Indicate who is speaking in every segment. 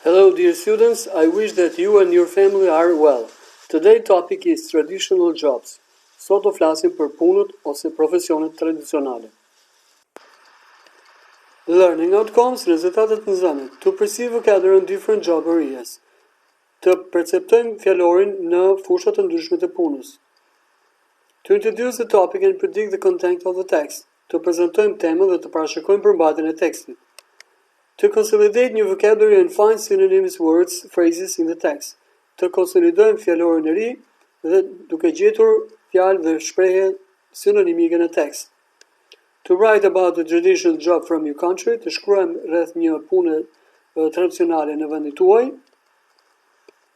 Speaker 1: Hello dear students, I wish that you and your family are well. Today's topic is traditional jobs. Sot do flasim për punët ose profesionet tradicionale. Learning outcomes, rezultatet në zënit. To perceive vocabulary in different job areas. Të perceptojmë fjalorin në fushat të ndryshme të punës. To introduce the topic and predict the content of the text. Të prezantojmë temën dhe të parashikojmë përmbajtjen e tekstit. To consolidate new vocabulary and find synonymous words, phrases in the text. Të konsolidojmë fjalorin e ri dhe duke gjetur fjalë dhe shprehje synonimike në tekst. To write about a traditional job from your country. Të shkruajmë rreth një pune tradicionale në vendin tuaj.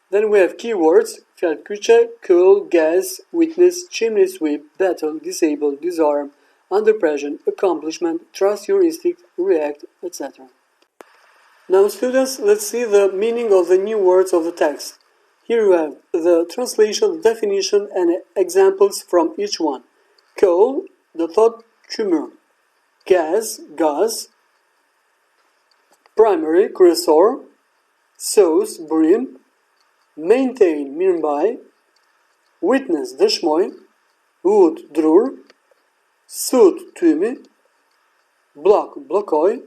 Speaker 1: Then we have keywords, fjalë kyçe, cool, gas, witness, chimney sweep, battle, disable, disarm, under pressure, accomplishment, trust your instinct, react, etc. Now students, let's see the meaning of the new words of the text. Here you have the translation, definition and examples from each one. Coal, the thought tumor. Gas, gas. Primary, kryesor. Source, burim. Maintain, mirëmbaj. Witness, dëshmoj. Wood, drur. Suit, tymi. Block, blokoj.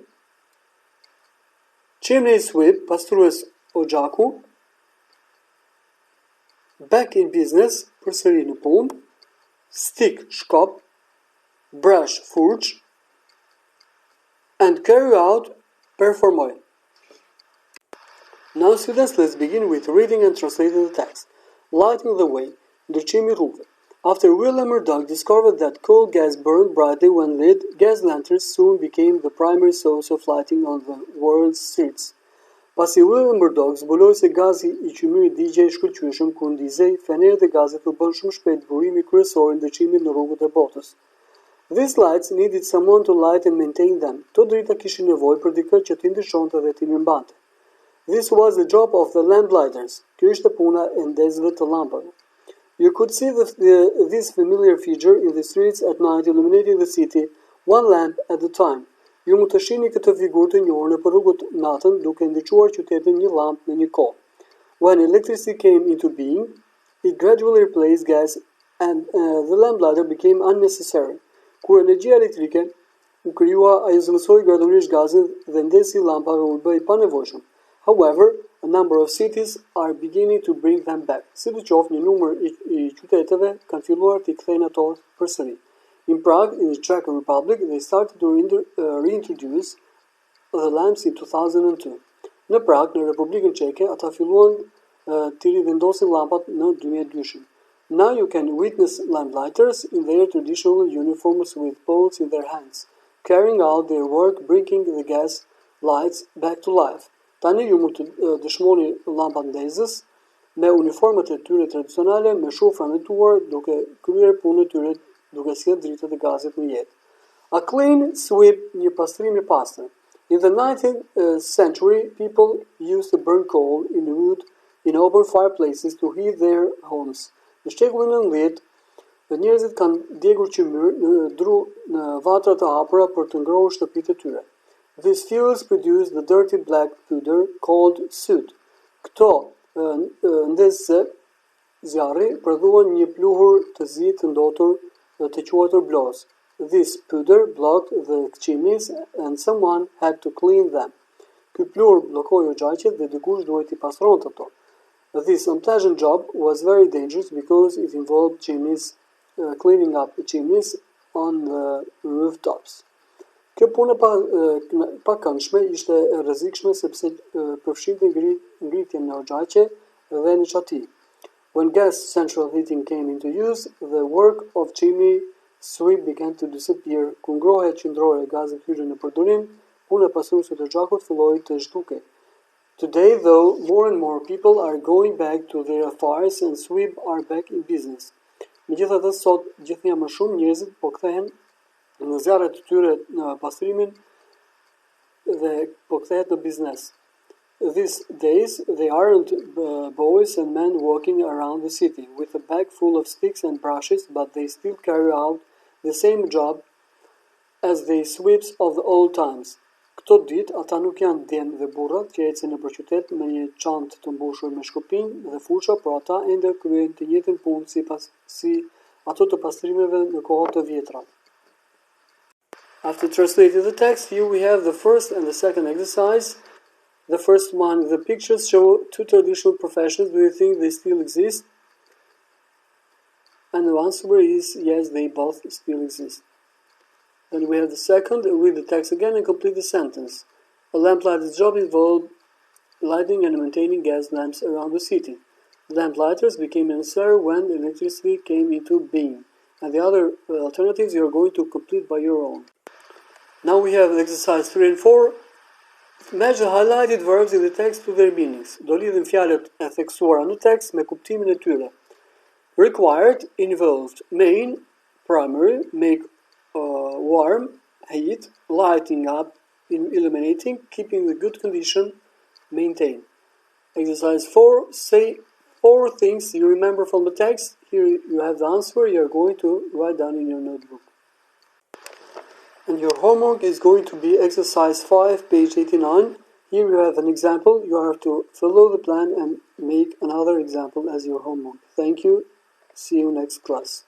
Speaker 1: Chimney sweep, pastrues oxhaku. Back in business, përsëri në punë. Stick, shkop. Brush, furç. And carry out, performoj. Now students, let's begin with reading and translating the text. Lighting the way, ndryqimi rrugëve. After William Murdoch discovered that coal gas burned brightly when lit, gas lanterns soon became the primary source of lighting on the world's streets. Pasi William Murdoch zbuloi se gazi I qymyrit digjej shkëlqyeshëm kur ndizej, fenerët e gazit u bën shumë shpejt burimi kryesor I ndriçimit në rrugët e botës. These lights needed someone to light and maintain them. Këto drita kishin nevojë për dikë që t'i ndryshonte dhe t'i mirëmbante. This was the job of the lamplighters. Kjo ishte puna e ndezëve të llampave. You could see this familiar figure in the streets at night illuminating the city, one lamp at a time. Ju mund të shihni këtë figurë të njohur nëpër rrugët natën duke ndriçuar qytetin një llampë në një kohë. When electricity came into being, it gradually replaced gas and the lamplighter became unnecessary. Kur energjia elektrike u krijua, ai zëvendësoi gradualisht gazin dhe ndesi llampave u bë I panevojshëm. However, a number of cities are beginning to bring them back. Sidoqoftë, një numër I qyteteve kanë filluar t'i kthejnë ato përsëri. In Prague, in the Czech Republic, they started to reintroduce the lamps in 2002. Në Prag, në Republikën Çeke, ata filluan t'i rivendosin llampat në 2002. Now you can witness lamplighters in their traditional uniforms with poles in their hands, carrying out their work, bringing the gas lights back to life. Tani ju mund të dëshmoni llampat ndezës me uniformat e tyre tradicionale, me shofra në tuar, duke kryer punën e tyre, duke sjellë dritët e gazit në jetë. A clean sweep, një pastrim I pastër. In the 19th century, people used to burn coal in wood in open fireplaces to heat their homes. Në shekullin e 19, njerëzit kanë djegur qymyr në vatra të hapura për të ngrohur shtëpitë e tyre. These fuels produce the dirty black powder called soot. Këto ndezëse zjarri prodhuan një pluhur të zi të ndotur të quajtur blos. This powder blocked the chimneys and someone had to clean them. Ky pluhur bllokoi oxhaqet dhe dikush duhej t'i pastronte ato. This unpleasant job was very dangerous because it involved cleaning up the chimneys on the rooftops. Kjo punë pa këndshme ishte e rrezikshme sepse përfshinte ngritjen në oxhaqe dhe në çati. When gas central heating came into use, the work of chimney sweep began to disappear. Kur ngrohja qendrore e gazit hyrë në përdorim, puna e pastruesit të oxhakut filloi të zhduke. Today, though, more and more people are going back to their affairs and sweep are back in business. Megjithatë, sot gjithnjë më shumë njerëzit po kthehen në zjarret të tyre në pastrimin dhe po kthehet në biznes. These days, they aren't boys and men walking around the city with a bag full of sticks and brushes, but they still carry out the same job as the sweeps of the old times. Këto ditë ata nuk janë djemë dhe burrat që ecin nëpër qytet me një çantë të mbushur me shkopinj dhe fusha, por ata ende kryejnë të njëjtën punë si ato të pastrimeve në kohë të vjetra. After translating the text, here we have the first and the second exercise. The first one, the pictures show two traditional professions. Do you think they still exist? And the answer is yes, they both still exist. Then we have the second, read the text again and complete the sentence. A lamplighter's job involved lighting and maintaining gas lamps around the city. Lamplighters became necessary when electricity came into being. And the other alternatives you are going to complete by your own. Now we have exercise 3 and 4. Match the highlighted verbs in the text to their meanings. Do lidhim fjalët e theksuara në tekst me kuptimin e tyre. Required, involved, main, primary, make warm, heat, lighting up, illuminating, keeping the good condition, maintain. Exercise 4, say 4 things you remember from the text. Here you have the answer you are going to write down in your notebook. And your homework is going to be exercise 5, page 89. Here you have an example. You have to follow the plan and make another example as your homework. Thank you. See you next class.